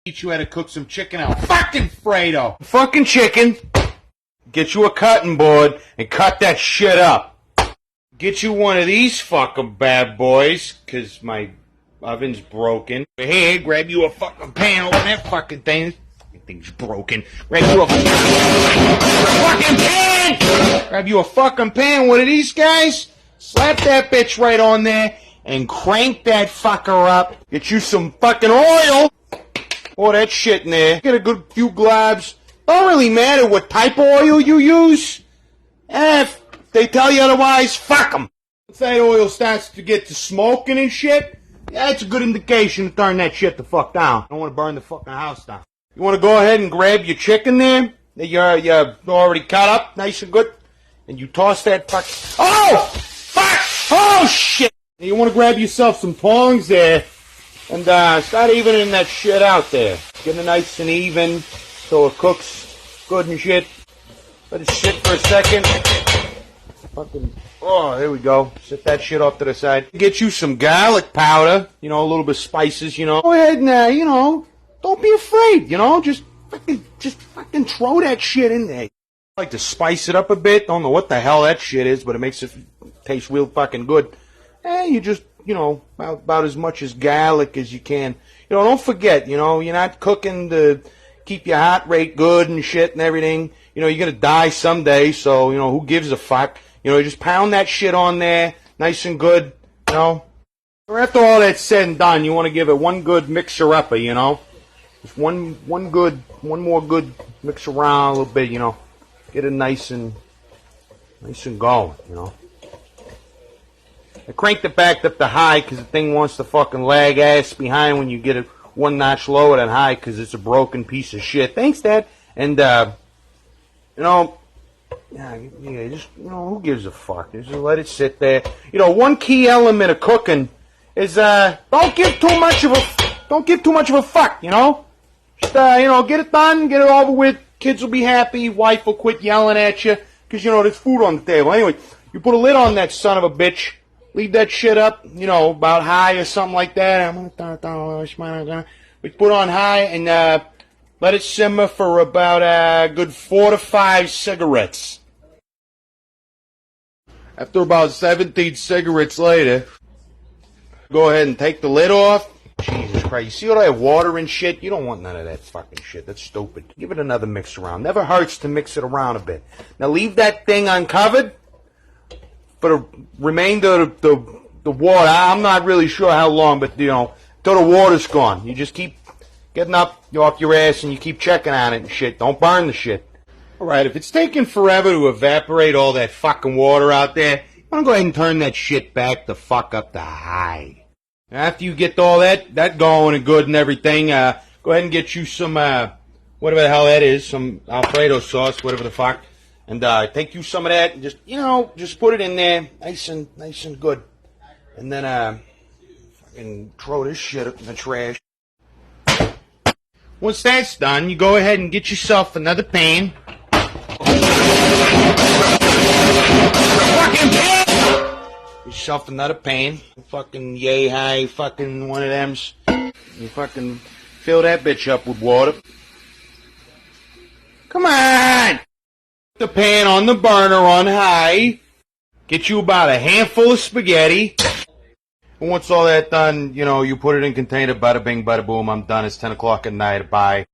Teach you how to cook some chicken Al-FAHKIN fredo. Fucking chicken. Get you a cutting board and cut that shit up. Get you one of these fucking bad boys, cause my oven's broken. Here, grab you a fucking pan. Open that fucking thing. That thing's broken. Grab you a fucking pan. Grab you a fucking pan. One of these guys. Slap that bitch right on there and crank that fucker up. Get you some fucking oil. Pour that shit in there. Get a good few globs. Don't really matter what type of oil you use. If they tell you otherwise, fuck them. Once that oil starts to get to smoking and shit, that's a good indication to turn that shit the fuck down. Don't want to burn the fucking house down. You want to go ahead and grab your chicken there that you're already cut up nice and good, and you toss that fuck. Oh! Fuck! Oh shit! You want to grab yourself some tongs there and start evening that shit out there. Get it nice and even so it cooks good and shit. Let it sit for a second. Fucking, oh, there we go. Set that shit off to the side. Get you some garlic powder, a little bit of spices, Go ahead and, don't be afraid, just fucking throw that shit in there. I like to spice it up a bit. Don't know what the hell that shit is, but it makes it taste real fucking good. You just, about as much as garlic as you can. Don't forget, you're not cooking to keep your heart rate good and shit and everything. You're gonna die someday, so, who gives a fuck? Just pound that shit on there, nice and good, After all that's said and done, you want to give it one good mixer-upper, Just one more good mix around a little bit, Get it nice and going, I cranked it back up to high because the thing wants to fucking lag ass behind when you get it one notch lower than high because it's a broken piece of shit. Thanks, Dad. And, just, who gives a fuck? Just let it sit there. One key element of cooking is, don't give too much of a fuck, Just, get it done, get it over with. Kids will be happy. Wife will quit yelling at you because, there's food on the table. Anyway, you put a lid on that son of a bitch. Leave that shit up, about high or something like that. We put on high and let it simmer for about a good 4 to 5 cigarettes. After about 17 cigarettes later, go ahead and take the lid off. Jesus Christ, you see all that water and shit? You don't want none of that fucking shit. That's stupid. Give it another mix around. Never hurts to mix it around a bit. Now leave that thing uncovered for the remainder of the water. I'm not really sure how long, but, till the water's gone. You just keep getting up off your ass and you keep checking on it and shit. Don't burn the shit. Alright, if it's taking forever to evaporate all that fucking water out there, you want to go ahead and turn that shit back the fuck up to high. After you get all that going and good and everything, go ahead and get you some, whatever the hell that is, some Alfredo sauce, whatever the fuck. And take you some of that and just put it in there, nice and good. And then fucking throw this shit up in the trash. Once that's done, you go ahead and get yourself another pan. Fucking pan! Get yourself another pan. Fucking yay high, fucking one of them's. You fucking fill that bitch up with water. Come on! The pan on the burner on high. Get you about a handful of spaghetti. And once all that done, you put it in container, bada bing, bada boom, I'm done. It's 10 o'clock at night. Bye.